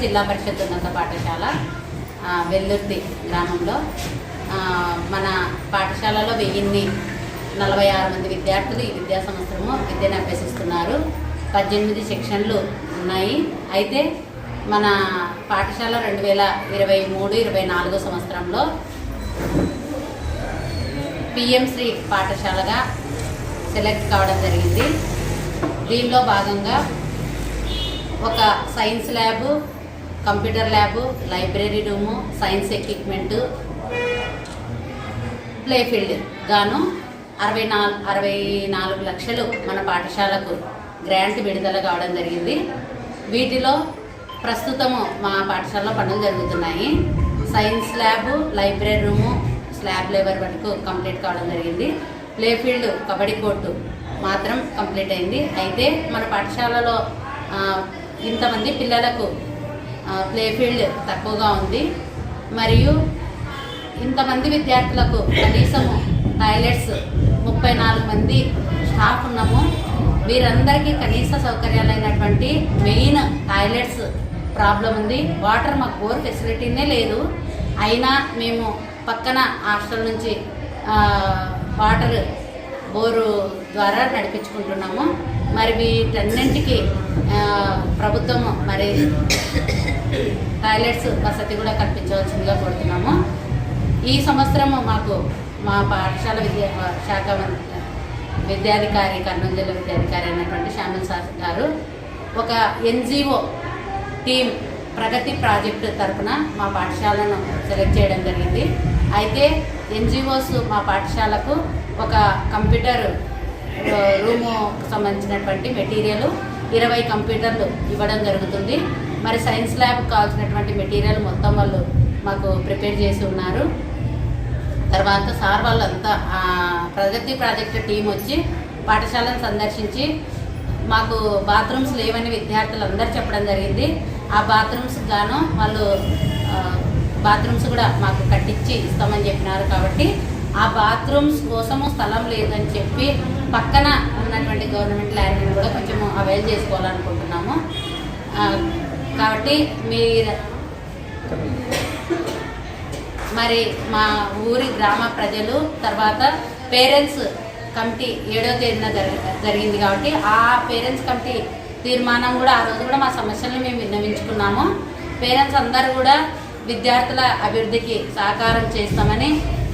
జిల్లా పరిషత్ ఉన్నత పాఠశాల వెల్లుర్తి గ్రామంలో మన పాఠశాలలో 1046 మంది విద్యార్థులు ఈ విద్యా సంవత్సరము విద్యను అభ్యసిస్తున్నారు. 18 సెక్షన్లు ఉన్నాయి. అయితే మన పాఠశాల 2023-24 సంవత్సరంలో పిఎం శ్రీ పాఠశాలగా సెలెక్ట్ కావడం జరిగింది. దీనిలో భాగంగా ఒక science lab, computer lab, library room, science equipment, play field గాను 64 లక్షలు మన పాఠశాలకు గ్రాంట్ విడుదల కావడం జరిగింది. వీటిలో ప్రస్తుతము మా పాఠశాలలో పనులు జరుగుతున్నాయి. Science lab, library room, slab labour వరకు కంప్లీట్ కావడం జరిగింది. ప్లే ఫీల్డ్, కబడ్డీ కోర్టు మాత్రం కంప్లీట్ అయింది. అయితే మన పాఠశాలలో ఇంతమంది పిల్లలకు ప్లే ఫీల్డ్ తక్కువగా ఉంది. మరియు ఇంతమంది విద్యార్థులకు కనీసము టాయిలెట్స్ 34 మంది స్టాఫ్ ఉన్నాము. వీరందరికీ కనీస సౌకర్యాలైనటువంటి మెయిన్ టాయిలెట్స్ ప్రాబ్లం ఉంది. వాటర్ మాకు బోర్ ఫెసిలిటీనే లేదు. అయినా మేము పక్కన హాస్టల్ నుంచి వాటర్ బోరు ద్వారా నడిపించుకుంటున్నాము. మరి వీటన్నింటికి ప్రభుత్వము మరి టాయిలెట్స్ వసతి కూడా కల్పించవలసిందిగా కోరుతున్నాము. ఈ సంవత్సరము మాకు మా పాఠశాల శాఖ విద్యాధికారి, కర్నూలు జిల్లా విద్యాధికారి అయినటువంటి శ్యామల్ సార్ గారు ఒక ఎన్జిఓ టీమ్ ప్రగతి ప్రాజెక్టు తరఫున మా పాఠశాలను సెలెక్ట్ చేయడం జరిగింది. అయితే ఎన్జిఓస్ మా పాఠశాలకు ఒక కంప్యూటర్ రూము సంబంధించినటువంటి మెటీరియల్ 20 కంప్యూటర్లు ఇవ్వడం జరుగుతుంది. మరి సైన్స్ ల్యాబ్కి కావాల్సినటువంటి మెటీరియల్ మొత్తం వాళ్ళు మాకు ప్రిపేర్ చేసి ఉన్నారు. తర్వాత సార్ వాళ్ళంతా ప్రగతి ప్రాజెక్టు టీం వచ్చి పాఠశాలను సందర్శించి మాకు బాత్రూమ్స్ లేవని విద్యార్థులు అందరూ చెప్పడం జరిగింది. ఆ బాత్రూమ్స్ గాను వాళ్ళు బాత్రూమ్స్ కూడా మాకు కట్టించి ఇస్తామని చెప్పినారు. కాబట్టి ఆ బాత్రూమ్స్ కోసము స్థలం లేదని చెప్పి పక్కన ఉన్నటువంటి గవర్నమెంట్ ల్యాండ్ని కూడా కొంచెం అవైల్ చేసుకోవాలనుకుంటున్నాము. కాబట్టి మరి మా ఊరి గ్రామ ప్రజలు తర్వాత పేరెంట్స్ కమిటీ 7వ తేదీన జరిగింది. కాబట్టి ఆ పేరెంట్స్ కమిటీ తీర్మానం కూడా ఆ రోజు కూడా మా సమస్యలను మేము విన్నవించుకున్నాము. పేరెంట్స్ అందరూ కూడా విద్యార్థుల అభివృద్ధికి సహకారం చేస్తామని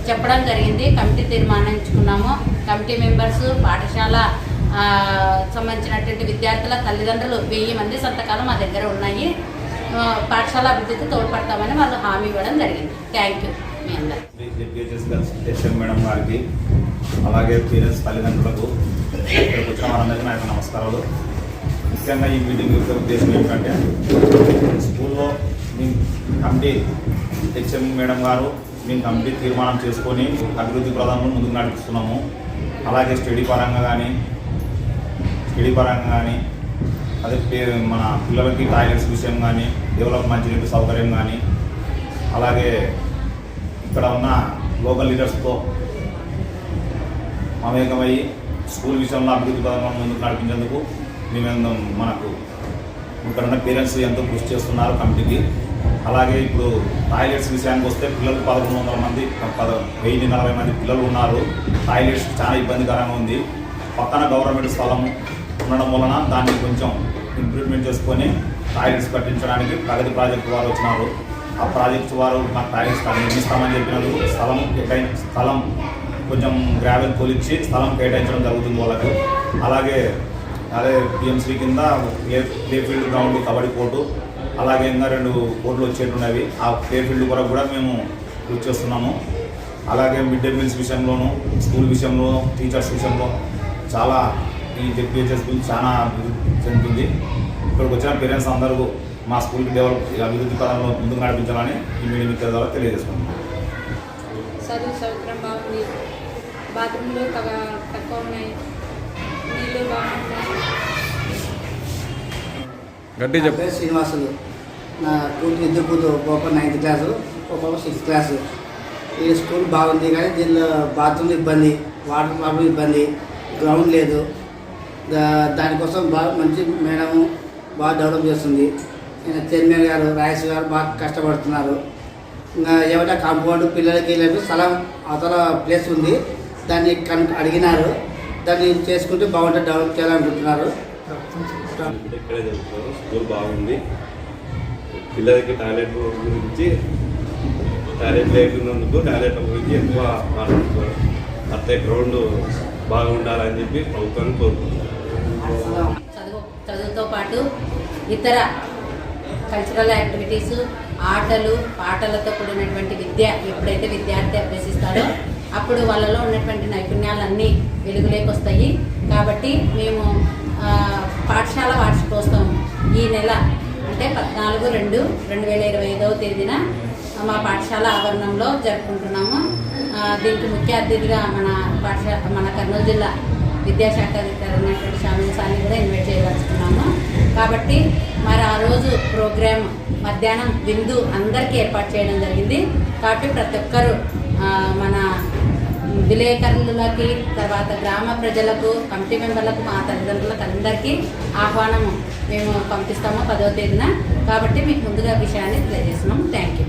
చెప్పడం జరిగింది. కమిటీ తీర్మానించుకున్నాము. కమిటీ మెంబర్స్, పాఠశాల సంబంధించినటువంటి విద్యార్థుల తల్లిదండ్రులు 1000 మంది సంతకాలు మా దగ్గర ఉన్నాయి. పాఠశాల అభివృద్ధికి తోడ్పడతామని వాళ్ళు హామీ ఇవ్వడం జరిగింది. థ్యాంక్ యూ మీ అందరూ. మేడం గారికి అలాగే పేరెంట్స్ తల్లిదండ్రులకు ఇక్కడికి వచ్చిన వారందరికీ నా యొక్క నమస్కారాలు. ముఖ్యంగా ఈ మీటింగ్ యొక్క ఉద్దేశం ఏంటంటే స్కూల్లో మీ కమిటీ హెచ్ఎం మేడం గారు మేము కమిటీ తీర్మానం చేసుకొని అభివృద్ధి ప్రధానంలో ముందుకు నడిపిస్తున్నాము. అలాగే స్టడీ పరంగా కానీ అదే మన పిల్లలకి టాయిలెట్స్ విషయం కానీ, డెవలప్ మంచినీటి సౌకర్యం కానీ, అలాగే ఇక్కడ ఉన్న లోకల్ లీడర్స్తో మమేకమయ్యి స్కూల్ విషయంలో అభివృద్ధి పథకం ముందుకు నడిపించేందుకు మనకు ఇక్కడ ఉన్న పేరెంట్స్ ఎంతో కృషి చేస్తున్నారు కమిటీకి. అలాగే ఇప్పుడు టాయిలెట్స్ విషయానికి వస్తే పిల్లలు 1100 మంది 1040 మంది పిల్లలు ఉన్నారు. టాయిలెట్స్ చాలా ఇబ్బందికరంగా ఉంది. పక్కన గవర్నమెంట్ స్థలం ఉండడం వలన దాన్ని కొంచెం ఇంప్రూవ్మెంట్ చేసుకొని టాయిలెట్స్ కట్టించడానికి ప్రగతి ప్రాజెక్టు వారు వచ్చినారు. ఆ ప్రాజెక్టు వారు మాకు టాయిలెట్స్ నిర్మిస్తామని చెప్పినందుకు స్థలం కొంచెం గ్రావెల్ కొలిచ్చి స్థలం కేటాయించడం జరుగుతుంది వాళ్ళకు. అలాగే పిఎంసీ కింద play field ground, kabaddi court, అలాగే ఇంకా 2 కోర్టులు వచ్చేట్టున్నవి. ఆ ప్లే ఫీల్డ్ కొరకు కూడా మేము కృషి చేస్తున్నాము. అలాగే మిడ్ డే మీల్స్ విషయంలోనూ, స్కూల్ విషయంలో, టీచర్స్ విషయంలో చాలా ఈ జెడ్పీహెచ్ఎస్ స్కూల్ చాలా అభివృద్ధి చెందుతుంది. ఇక్కడికి వచ్చిన పేరెంట్స్ అందరూ మా స్కూల్కి అభివృద్ధి పదంలో ముందుకు నడిపించాలని ఈ మీడియం ద్వారా తెలియజేసుకుంటున్నాం. చదువు సౌకర్యం బాగుంది, బాత్రూంలు తక్కువ ఉన్నాయి, నీళ్ళు బాగుంటాయి. గట్టి చెప్పు. శ్రీనివాసులు, నా ఇద్దరు కూతురు, ఒక 9th క్లాసు, ఒక 6th క్లాసు. ఈ స్కూల్ బాగుంది కానీ దీనిలో బాత్రూమ్ ఇబ్బంది, వాటర్ ప్రాబ్లం ఇబ్బంది, గ్రౌండ్ లేదు. దానికోసం బాగా మంచి మేడము బాగా డెవలప్ చేస్తుంది. చైర్మన్ గారు రాయస్ గారు బాగా కష్టపడుతున్నారు. ఇంకా ఏమంటే కాంపౌండ్ పిల్లలకి వెళ్ళేట్టు స్థలం అవతల ప్లేస్ ఉంది, దాన్ని అడిగినారు, దాన్ని చేసుకుంటే బాగుంటుంది, డెవలప్ చేయాలనుకుంటున్నారు. ఇక్కడే చదువుతున్నారు. స్కూల్ బాగుంది. పిల్లలకి టాయిలెట్ గురించి టాయిలెట్ లేకున్నందుకు టాయిలెట్ గురించి ఎక్కువ మాట్లాడుతున్నారు. అట్లే గ్రౌండ్ బాగా ఉండాలని చెప్పి ప్రభుత్వాన్ని కోరుకుంటున్నారు. చదువుతో పాటు ఇతర కల్చరల్ యాక్టివిటీస్, ఆటలు పాటలతో కూడినటువంటి విద్య ఎప్పుడైతే విద్యార్థి అభ్యసిస్తాడో అప్పుడు వాళ్ళలో ఉన్నటువంటి నైపుణ్యాలన్నీ వెలుగులోకి వస్తాయి. కాబట్టి మేము పాఠశాల వార్షికోత్సవం ఈ నెల అంటే 14/2/2025 తేదీన మా పాఠశాల ఆవరణంలో జరుపుకుంటున్నాము. దీనికి ముఖ్య అతిథిగా మన కర్నూలు జిల్లా విద్యాశాఖ అధికారి అయినటువంటి షామిల్ సార్ని కూడా ఇన్వైట్ చేయదలుచుకున్నాము. కాబట్టి మరి ఆ రోజు ప్రోగ్రామ్ మధ్యాహ్నం విందు అందరికీ ఏర్పాటు చేయడం జరిగింది. కాబట్టి ప్రతి ఒక్కరూ మన విలేకరులకి, తర్వాత గ్రామ ప్రజలకు, కమిటీ మెంబర్లకు, మా తల్లిదండ్రులకు అందరికీ ఆహ్వానము మేము పంపిస్తాము 10వ తేదీన. కాబట్టి మీకు ముందుగా విషయాన్ని తెలియజేస్తున్నాము. Thank you.